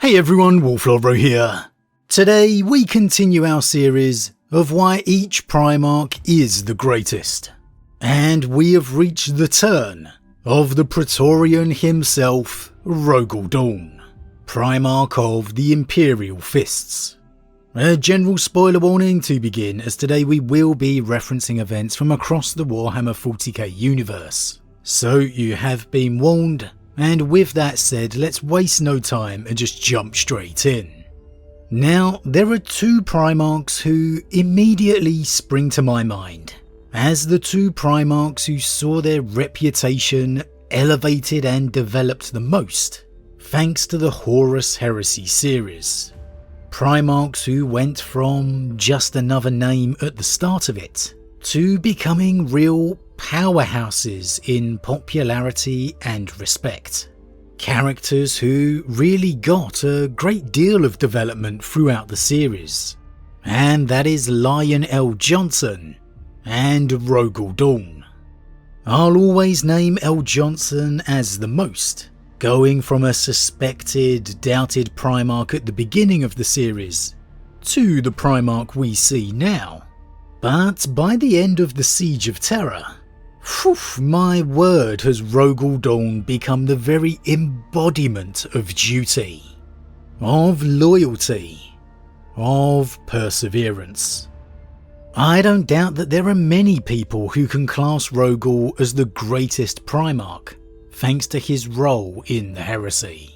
Hey everyone, Wolf Lord Rho here. Today we continue our series of why each Primarch is the greatest. And we have reached the turn of the Praetorian himself, Rogal Dorn, Primarch of the Imperial Fists. A general spoiler warning to begin, as today we will be referencing events from across the Warhammer 40k universe. So you have been warned. And with that said, let's waste no time and just jump straight in. Now, there are two Primarchs who immediately spring to my mind as the two Primarchs who saw their reputation elevated and developed the most, thanks to the Horus Heresy series. Primarchs who went from just another name at the start of it to becoming real powerhouses in popularity and respect. Characters who really got a great deal of development throughout the series, and that is Lion L. Johnson and Rogal Dorn. I'll always name L. Johnson as the most, going from a suspected, doubted Primarch at the beginning of the series to the Primarch we see now. But by the end of the Siege of Terra, my word, has Rogal Dorn become the very embodiment of duty, of loyalty, of perseverance. I don't doubt that there are many people who can class Rogal as the greatest Primarch, thanks to his role in the heresy.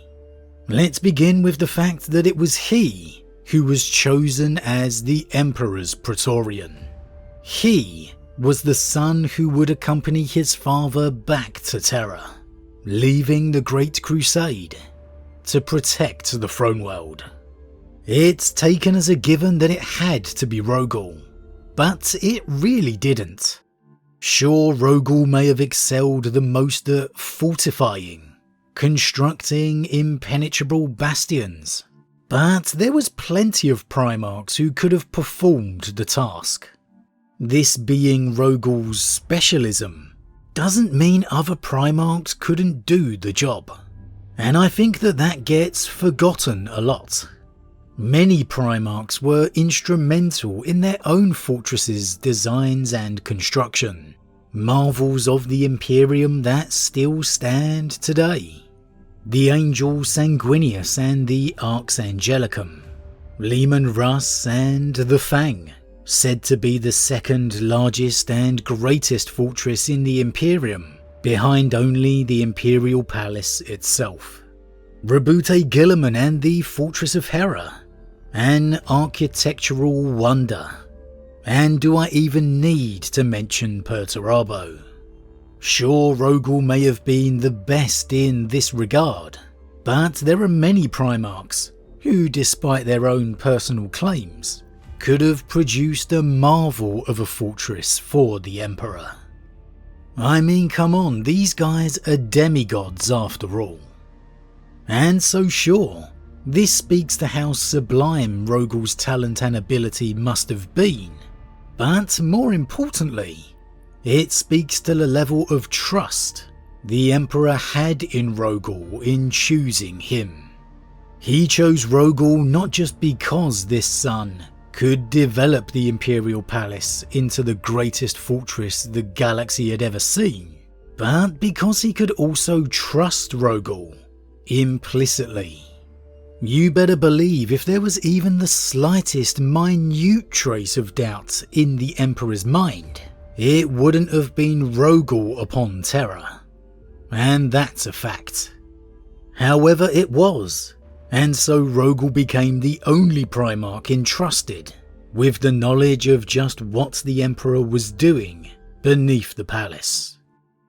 Let's begin with the fact that it was he who was chosen as the Emperor's Praetorian. He was the son who would accompany his father back to Terra, leaving the Great Crusade to protect the throne world. It's taken as a given that it had to be Rogal, but it really didn't. Sure, Rogal may have excelled the most at fortifying, constructing impenetrable bastions, but there was plenty of Primarchs who could have performed the task. This being Rogal's specialism doesn't mean other Primarchs couldn't do the job, and I think that gets forgotten a lot. Many Primarchs were instrumental in their own fortresses' designs and construction, marvels of the Imperium that still stand today. The Angel Sanguinius and the Arx Angelicum, Leman Russ and the Fang, said to be the second largest and greatest fortress in the Imperium, behind only the Imperial Palace itself. Rebute Guilliman and the Fortress of Hera, an architectural wonder. And do I even need to mention Perturabo? Sure, Rogal may have been the best in this regard, but there are many Primarchs who, despite their own personal claims, could have produced a marvel of a fortress for the Emperor. I mean, come on, these guys are demigods after all. And so sure, this speaks to how sublime Rogal's talent and ability must have been, but more importantly, it speaks to the level of trust the Emperor had in Rogal in choosing him. He chose Rogal not just because this son could develop the Imperial Palace into the greatest fortress the galaxy had ever seen, but because he could also trust Rogal implicitly. You better believe if there was even the slightest minute trace of doubt in the Emperor's mind, it wouldn't have been Rogal upon Terra. And that's a fact. However, it was. And so Rogal became the only Primarch entrusted with the knowledge of just what the Emperor was doing beneath the palace,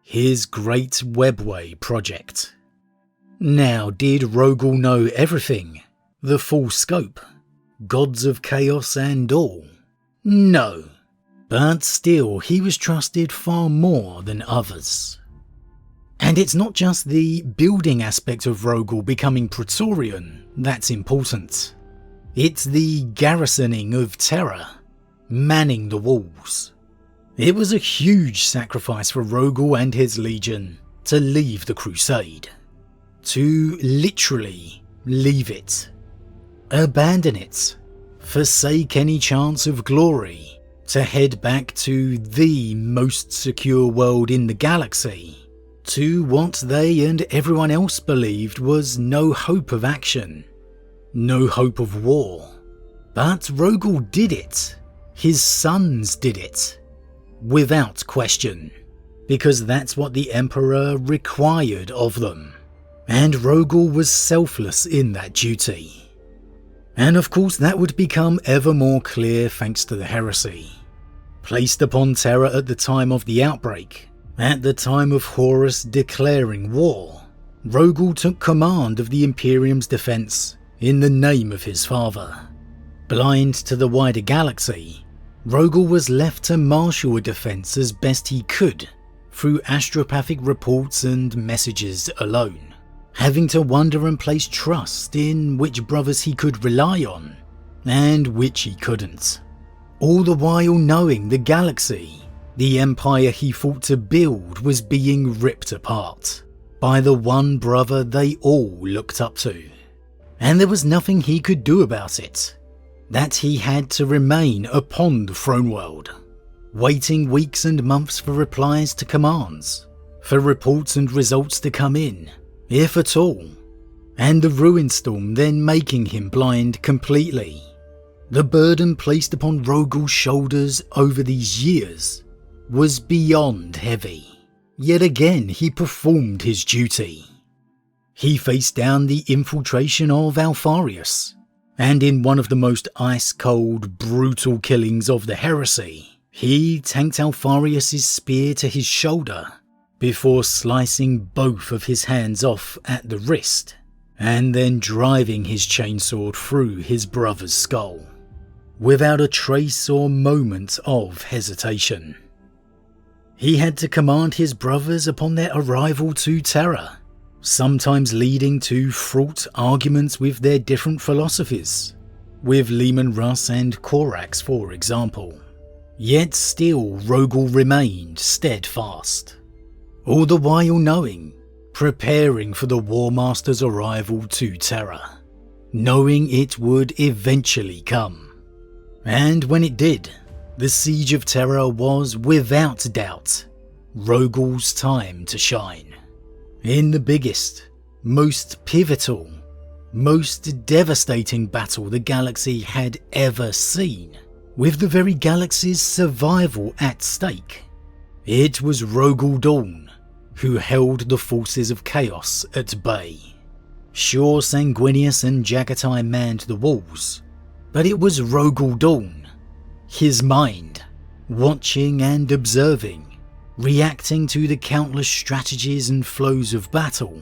his Great Webway project. Now, did Rogal know everything? The full scope? Gods of Chaos and all? No, but still he was trusted far more than others. And it's not just the building aspect of Rogal becoming Praetorian that's important. It's the garrisoning of Terra, manning the walls. It was a huge sacrifice for Rogal and his legion to leave the crusade, to literally leave it. Abandon it. Forsake any chance of glory to head back to the most secure world in the galaxy, to what they and everyone else believed was no hope of action, no hope of war. But Rogal did it. His sons did it. Without question. Because that's what the Emperor required of them. And Rogal was selfless in that duty. And of course that would become ever more clear thanks to the heresy. Placed upon Terra at the time of the outbreak, at the time of Horus declaring war, Rogal took command of the Imperium's defense in the name of his father. Blind to the wider galaxy, Rogal was left to marshal a defense as best he could through astropathic reports and messages alone, having to wonder and place trust in which brothers he could rely on and which he couldn't. All the while knowing the galaxy, the empire he fought to build, was being ripped apart by the one brother they all looked up to. And there was nothing he could do about it. That he had to remain upon the throne world, waiting weeks and months for replies to commands, for reports and results to come in, if at all, and the ruin storm then making him blind completely. The burden placed upon Rogal's shoulders over these years was beyond heavy. Yet again he performed his duty. He faced down the infiltration of Alfarius, and in one of the most ice-cold, brutal killings of the heresy, he tanked Alfarius' spear to his shoulder before slicing both of his hands off at the wrist, and then driving his chainsword through his brother's skull, without a trace or moment of hesitation. He had to command his brothers upon their arrival to Terra, sometimes leading to fraught arguments with their different philosophies, with Leman Russ and Corax for example. Yet still Rogal remained steadfast, all the while knowing, preparing for the War Master's arrival to Terra, knowing it would eventually come. And when it did, the siege of Terra was without doubt Rogal's time to shine. In the biggest, most pivotal, most devastating battle the galaxy had ever seen, with the very galaxy's survival at stake, it was Rogal Dorn who held the forces of chaos at bay. Sure, Sanguinius and Jagatai manned the walls, but it was Rogal Dorn, his mind, watching and observing, reacting to the countless strategies and flows of battle,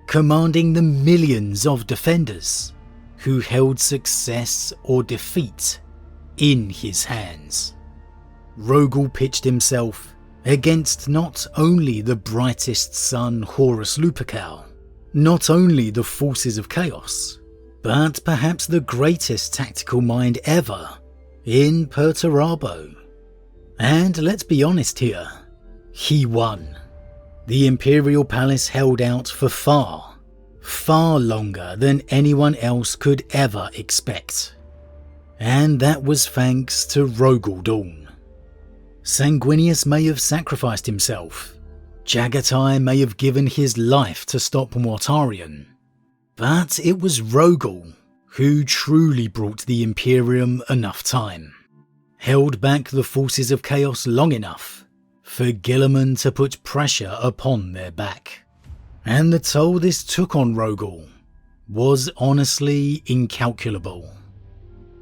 commanding the millions of defenders who held success or defeat in his hands. Rogal pitched himself against not only the brightest sun Horus Lupercal, not only the forces of chaos, but perhaps the greatest tactical mind ever in Perturabo. And let's be honest here, he won. The Imperial Palace held out for far, far longer than anyone else could ever expect. And that was thanks to Rogal Dorn. Sanguinius may have sacrificed himself, Jagatai may have given his life to stop Mortarion, but it was Rogal who truly brought the Imperium enough time, held back the forces of chaos long enough for Guilliman to put pressure upon their back. And the toll this took on Rogal was honestly incalculable.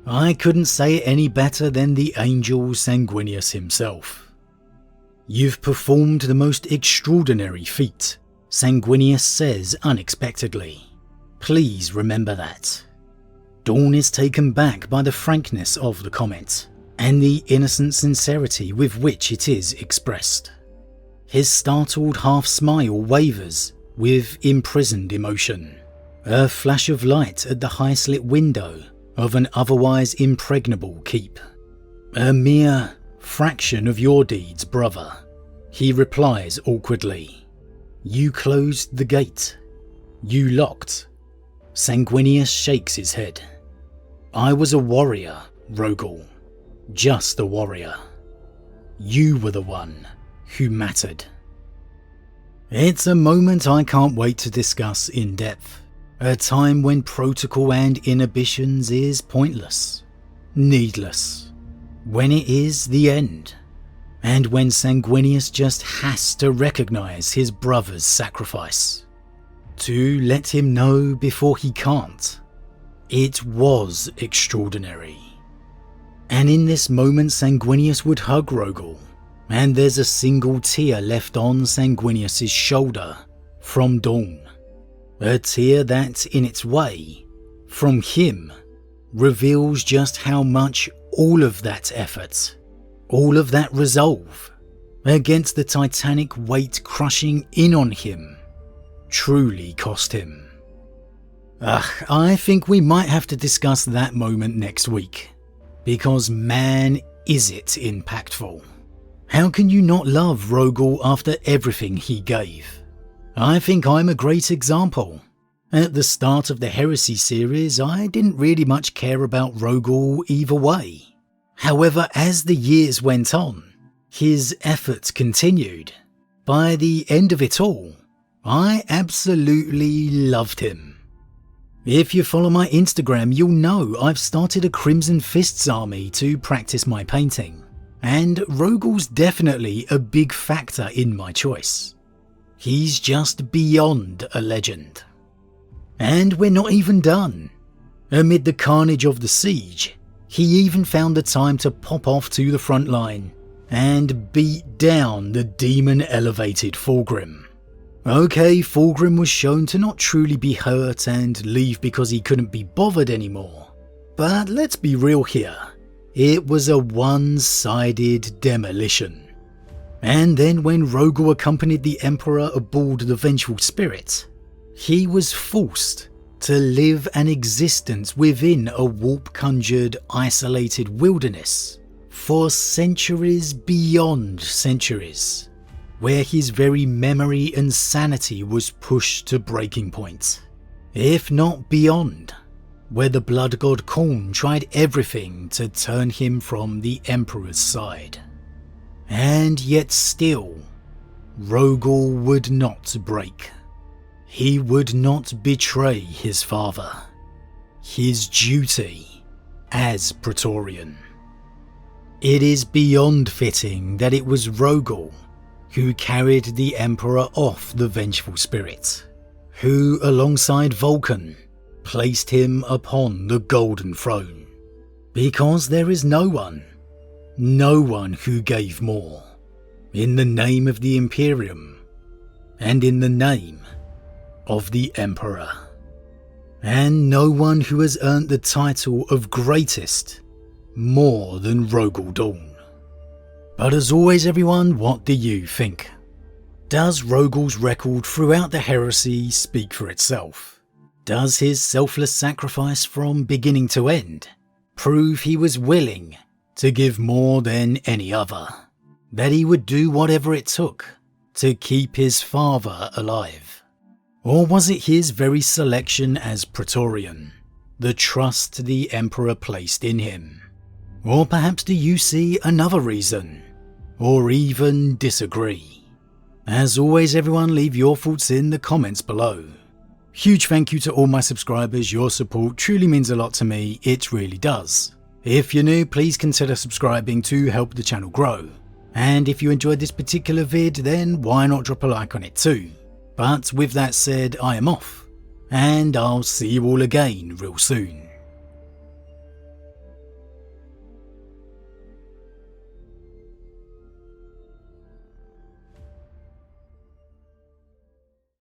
I couldn't say it any better than the angel Sanguinius himself. "You've performed the most extraordinary feat," Sanguinius says unexpectedly. "Please remember that." Dorn is taken back by the frankness of the comment and the innocent sincerity with which it is expressed. His startled half-smile wavers with imprisoned emotion, a flash of light at the high-slit window of an otherwise impregnable keep. "A mere fraction of your deeds, brother," he replies awkwardly. "You closed the gate. You locked Sanguinius shakes his head. I was a warrior, Rogal. Just a warrior. You were the one who mattered. It's a moment I can't wait to discuss in depth. A time when protocol and inhibitions is pointless, needless, when it is the end, and when Sanguinius just has to recognise his brother's sacrifice. To let him know before he can't. It was extraordinary. And in this moment Sanguinius would hug Rogal, and there's a single tear left on Sanguinius's shoulder from Dorn. A tear that, in its way, from him, reveals just how much all of that effort, all of that resolve, against the titanic weight crushing in on him, truly cost him. I think we might have to discuss that moment next week, because man is it impactful. How can you not love Rogal after everything he gave? I think I'm a great example. At the start of the Heresy series, I didn't really much care about Rogal either way. However, as the years went on, his efforts continued. By the end of it all, I absolutely loved him. If you follow my Instagram, you'll know I've started a Crimson Fists army to practice my painting, and Rogal's definitely a big factor in my choice. He's just beyond a legend. And we're not even done. Amid the carnage of the siege, he even found the time to pop off to the front line and beat down the demon-elevated Fulgrim. Okay, Fulgrim was shown to not truly be hurt and leave because he couldn't be bothered anymore. But let's be real here, it was a one-sided demolition. And then when Rogal accompanied the Emperor aboard the Vengeful Spirit, he was forced to live an existence within a warp-conjured, isolated wilderness for centuries beyond centuries, where his very memory and sanity was pushed to breaking point, if not beyond, where the Blood God Khorne tried everything to turn him from the Emperor's side. And yet still, Rogal would not break. He would not betray his father, his duty as Praetorian. It is beyond fitting that it was Rogal who carried the Emperor off the Vengeful Spirit, who alongside Vulcan placed him upon the Golden Throne, because there is no one who gave more, in the name of the Imperium, and in the name of the Emperor, and no one who has earned the title of greatest more than Rogal Dorn. But as always everyone, what do you think? Does Rogal's record throughout the Heresy speak for itself? Does his selfless sacrifice from beginning to end prove he was willing to give more than any other, that he would do whatever it took to keep his father alive? Or was it his very selection as Praetorian, the trust the Emperor placed in him? Or perhaps do you see another reason, or even disagree? As always everyone, leave your thoughts in the comments below. Huge thank you to all my subscribers, your support truly means a lot to me, it really does. If you're new, please consider subscribing to help the channel grow. And if you enjoyed this particular vid, then why not drop a like on it too. But with that said, I am off, and I'll see you all again real soon.